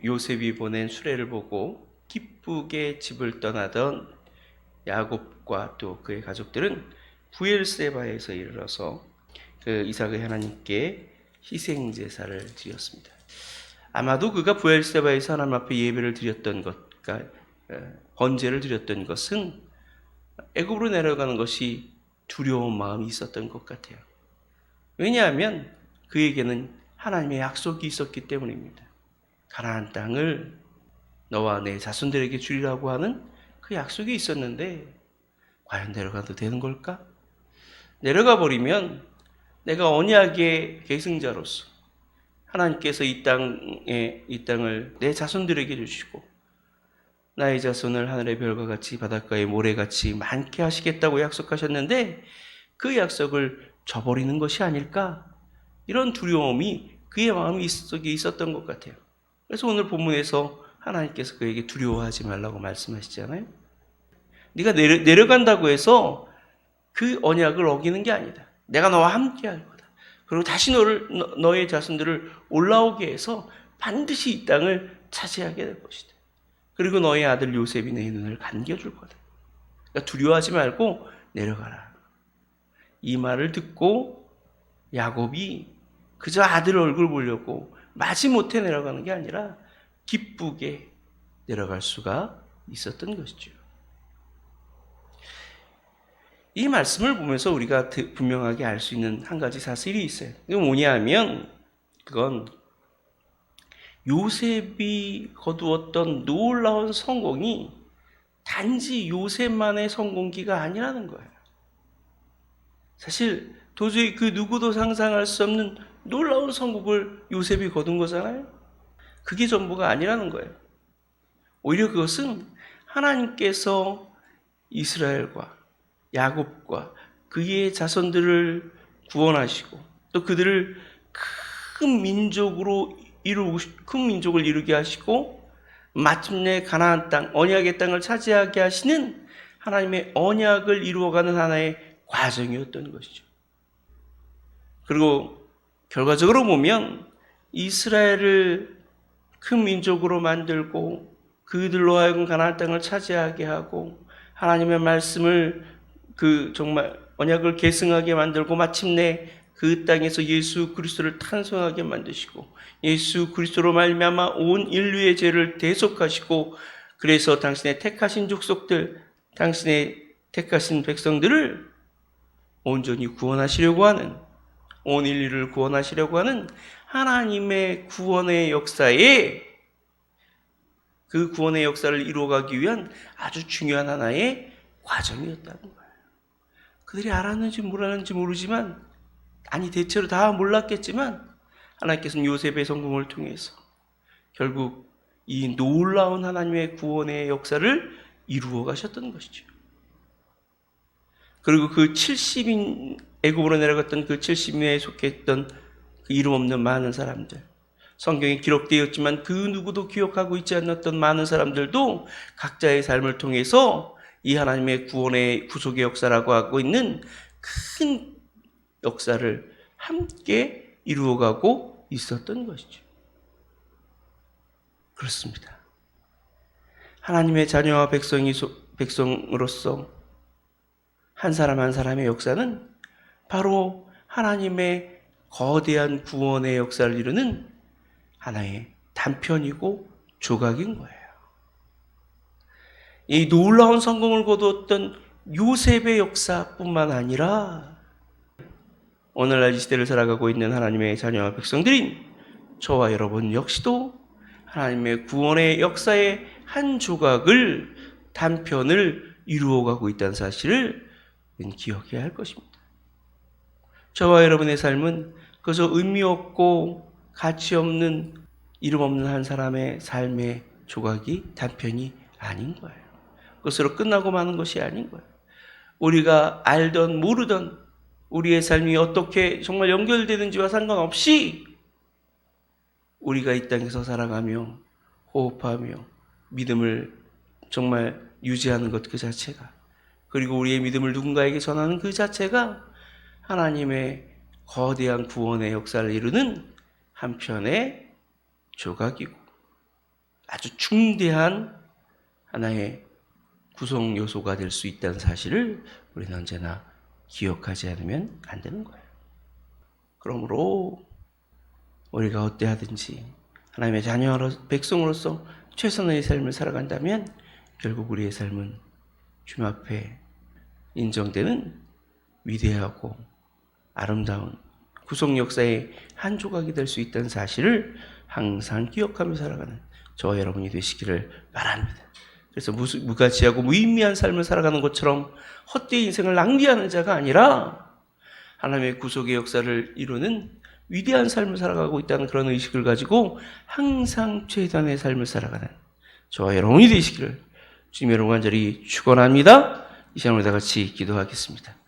요셉이 보낸 수레를 보고 기쁘게 집을 떠나던 야곱과 또 그의 가족들은 부엘세바에서 이르러서 그 이삭의 하나님께 희생 제사를 드렸습니다. 아마도 그가 부엘세바에서 하나님 앞에 예배를 드렸던 것, 그러니까 번제를 드렸던 것은 애굽으로 내려가는 것이 두려운 마음이 있었던 것 같아요. 왜냐하면 그에게는 하나님의 약속이 있었기 때문입니다. 가나안 땅을 너와 내 자손들에게 주리라고 하는 그 약속이 있었는데 과연 내려가도 되는 걸까? 내려가 버리면 내가 언약의 계승자로서 하나님께서 이 땅을 내 자손들에게 주시고 나의 자손을 하늘의 별과 같이 바닷가의 모래같이 많게 하시겠다고 약속하셨는데 그 약속을 저버리는 것이 아닐까? 이런 두려움이 그의 마음 속에 있었던 것 같아요. 그래서 오늘 본문에서 하나님께서 그에게 두려워하지 말라고 말씀하시잖아요. 네가 내려간다고 해서 그 언약을 어기는 게 아니다. 내가 너와 함께 할 거다. 그리고 다시 너의 자손들을 올라오게 해서 반드시 이 땅을 차지하게 될 것이다. 그리고 너의 아들 요셉이 내 눈을 감겨줄 거다. 그러니까 두려워하지 말고 내려가라. 이 말을 듣고 야곱이 그저 아들 얼굴 보려고 마지못해 내려가는 게 아니라 기쁘게 내려갈 수가 있었던 것이죠. 이 말씀을 보면서 우리가 분명하게 알 수 있는 한 가지 사실이 있어요. 그게 뭐냐면 그건 요셉이 거두었던 놀라운 성공이 단지 요셉만의 성공기가 아니라는 거예요. 사실 도저히 그 누구도 상상할 수 없는 놀라운 성공을 요셉이 거둔 거잖아요. 그게 전부가 아니라는 거예요. 오히려 그것은 하나님께서 이스라엘과 야곱과 그의 자손들을 구원하시고 또 그들을 큰 민족을 이루게 하시고 마침내 가나안 땅, 언약의 땅을 차지하게 하시는 하나님의 언약을 이루어가는 하나의 과정이었던 것이죠. 그리고 결과적으로 보면 이스라엘을 큰 민족으로 만들고 그들로 하여금 가나안 땅을 차지하게 하고 하나님의 말씀을 정말 언약을 계승하게 만들고 마침내 그 땅에서 예수 그리스도를 탄생하게 만드시고 예수 그리스도로 말미암아 온 인류의 죄를 대속하시고 그래서 당신의 택하신 족속들, 당신의 택하신 백성들을 온전히 구원하시려고 하는 온 인류를 구원하시려고 하는 하나님의 구원의 역사에 그 구원의 역사를 이루어가기 위한 아주 중요한 하나의 과정이었다는 거예요. 그들이 알았는지 몰랐는지 모르지만 대체로 다 몰랐겠지만 하나님께서는 요셉의 성공을 통해서 결국 이 놀라운 하나님의 구원의 역사를 이루어 가셨던 것이죠. 그리고 그 70인 애굽으로 내려갔던 그 70인에 속했던 그 이름 없는 많은 사람들, 성경에 기록되었지만 그 누구도 기억하고 있지 않았던 많은 사람들도 각자의 삶을 통해서 이 하나님의 구원의 구속의 역사라고 하고 있는 큰 역사를 함께 이루어가고 있었던 것이죠. 그렇습니다. 하나님의 자녀와 백성으로서 한 사람 한 사람의 역사는 바로 하나님의 거대한 구원의 역사를 이루는 하나의 단편이고 조각인 거예요. 이 놀라운 성공을 거두었던 요셉의 역사뿐만 아니라 오늘날 이 시대를 살아가고 있는 하나님의 자녀와 백성들인 저와 여러분 역시도 하나님의 구원의 역사의 한 조각을 단편을 이루어가고 있다는 사실을 기억해야 할 것입니다. 저와 여러분의 삶은 그저 의미 없고 가치 없는 이름 없는 한 사람의 삶의 조각이 단편이 아닌 거예요. 그것으로 끝나고 마는 것이 아닌 거예요. 우리가 알던 모르던 우리의 삶이 어떻게 정말 연결되는지와 상관없이 우리가 이 땅에서 살아가며 호흡하며 믿음을 정말 유지하는 것 그 자체가, 그리고 우리의 믿음을 누군가에게 전하는 그 자체가 하나님의 거대한 구원의 역사를 이루는 한편의 조각이고 아주 중대한 하나의 구성 요소가 될 수 있다는 사실을 우리는 언제나 기억하지 않으면 안 되는 거예요. 그러므로 우리가 어때하든지 하나님의 자녀로서 백성으로서 최선의 삶을 살아간다면 결국 우리의 삶은 주님 앞에 인정되는 위대하고 아름다운 구속 역사의 한 조각이 될 수 있다는 사실을 항상 기억하며 살아가는 저와 여러분이 되시기를 바랍니다. 그래서 무가치하고 무의미한 삶을 살아가는 것처럼 헛되이 인생을 낭비하는 자가 아니라 하나님의 구속의 역사를 이루는 위대한 삶을 살아가고 있다는 그런 의식을 가지고 항상 최단의 삶을 살아가는 저와 여러분이 되시기를 주님의 이름으로 간절히 축원합니다. 이 시간 우리 다 같이 기도하겠습니다.